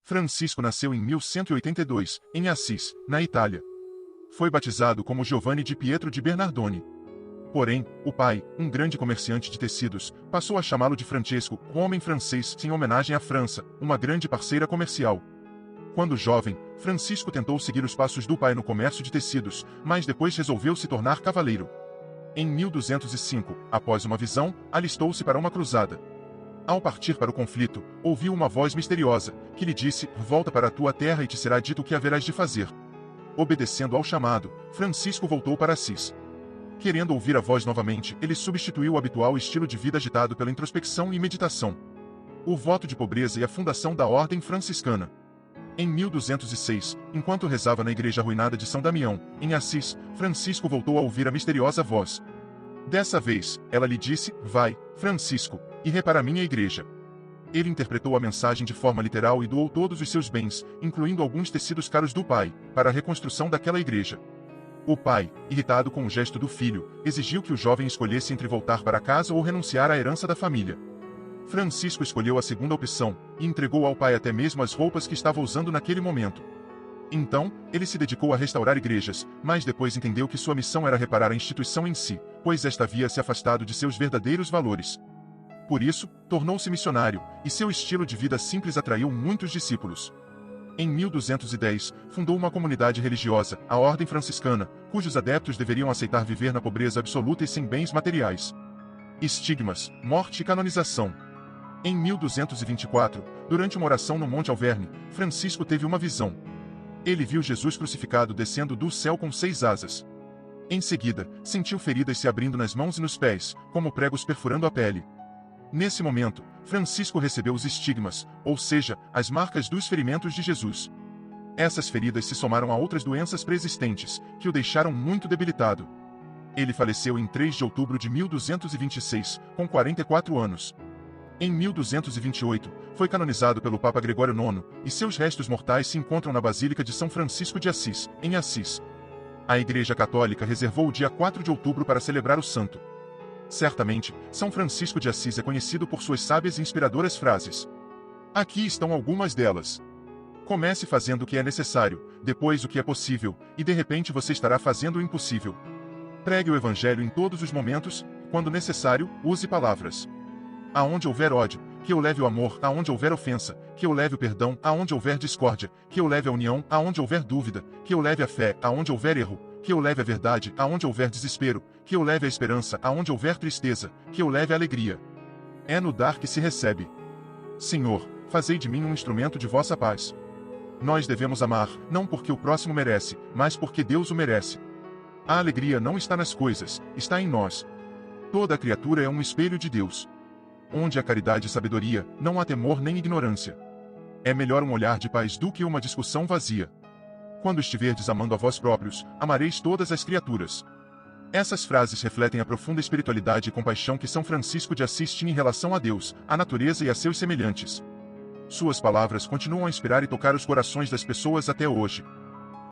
Francisco nasceu em 1182, em Assis, na Itália. Foi batizado como Giovanni di Pietro di Bernardone. Porém, o pai, um grande comerciante de tecidos, passou a chamá-lo de Francesco, o homem francês, em homenagem à França, uma grande parceira comercial. Quando jovem, Francisco tentou seguir os passos do pai no comércio de tecidos, mas depois resolveu se tornar cavaleiro. Em 1205, após uma visão, alistou-se para uma cruzada. Ao partir para o conflito, ouviu uma voz misteriosa, que lhe disse: "Volta para a tua terra e te será dito o que haverás de fazer." Obedecendo ao chamado, Francisco voltou para Assis. Querendo ouvir a voz novamente, ele substituiu o habitual estilo de vida agitado pela introspecção e meditação. O voto de pobreza e a fundação da Ordem Franciscana. Em 1206, enquanto rezava na igreja arruinada de São Damião, em Assis, Francisco voltou a ouvir a misteriosa voz. Dessa vez, ela lhe disse: "Vai, Francisco, e repara minha igreja." Ele interpretou a mensagem de forma literal e doou todos os seus bens, incluindo alguns tecidos caros do pai, para a reconstrução daquela igreja. O pai, irritado com o gesto do filho, exigiu que o jovem escolhesse entre voltar para casa ou renunciar à herança da família. Francisco escolheu a segunda opção, e entregou ao pai até mesmo as roupas que estava usando naquele momento. Então, ele se dedicou a restaurar igrejas, mas depois entendeu que sua missão era reparar a instituição em si, pois esta havia se afastado de seus verdadeiros valores. Por isso, tornou-se missionário, e seu estilo de vida simples atraiu muitos discípulos. Em 1210, fundou uma comunidade religiosa, a Ordem Franciscana, cujos adeptos deveriam aceitar viver na pobreza absoluta e sem bens materiais. Estigmas, morte e canonização. Em 1224, durante uma oração no Monte Alverne, Francisco teve uma visão. Ele viu Jesus crucificado descendo do céu com 6 asas. Em seguida, sentiu feridas se abrindo nas mãos e nos pés, como pregos perfurando a pele. Nesse momento, Francisco recebeu os estigmas, ou seja, as marcas dos ferimentos de Jesus. Essas feridas se somaram a outras doenças preexistentes, que o deixaram muito debilitado. Ele faleceu em 3 de outubro de 1226, com 44 anos. Em 1228, foi canonizado pelo Papa Gregório IX, e seus restos mortais se encontram na Basílica de São Francisco de Assis, em Assis. A Igreja Católica reservou o dia 4 de outubro para celebrar o santo. Certamente, São Francisco de Assis é conhecido por suas sábias e inspiradoras frases. Aqui estão algumas delas. Comece fazendo o que é necessário, depois o que é possível, e de repente você estará fazendo o impossível. Pregue o Evangelho em todos os momentos, quando necessário, use palavras. Aonde houver ódio, que eu leve o amor; aonde houver ofensa, que eu leve o perdão; aonde houver discórdia, que eu leve a união; aonde houver dúvida, que eu leve a fé; aonde houver erro, que eu leve a verdade; aonde houver desespero, que eu leve a esperança; aonde houver tristeza, que eu leve a alegria. É no dar que se recebe. Senhor, fazei de mim um instrumento de vossa paz. Nós devemos amar, não porque o próximo merece, mas porque Deus o merece. A alegria não está nas coisas, está em nós. Toda criatura é um espelho de Deus. Onde há caridade e sabedoria, não há temor nem ignorância. É melhor um olhar de paz do que uma discussão vazia. Quando estiverdes amando a vós próprios, amareis todas as criaturas. Essas frases refletem a profunda espiritualidade e compaixão que São Francisco de Assis tinha em relação a Deus, à natureza e a seus semelhantes. Suas palavras continuam a inspirar e tocar os corações das pessoas até hoje.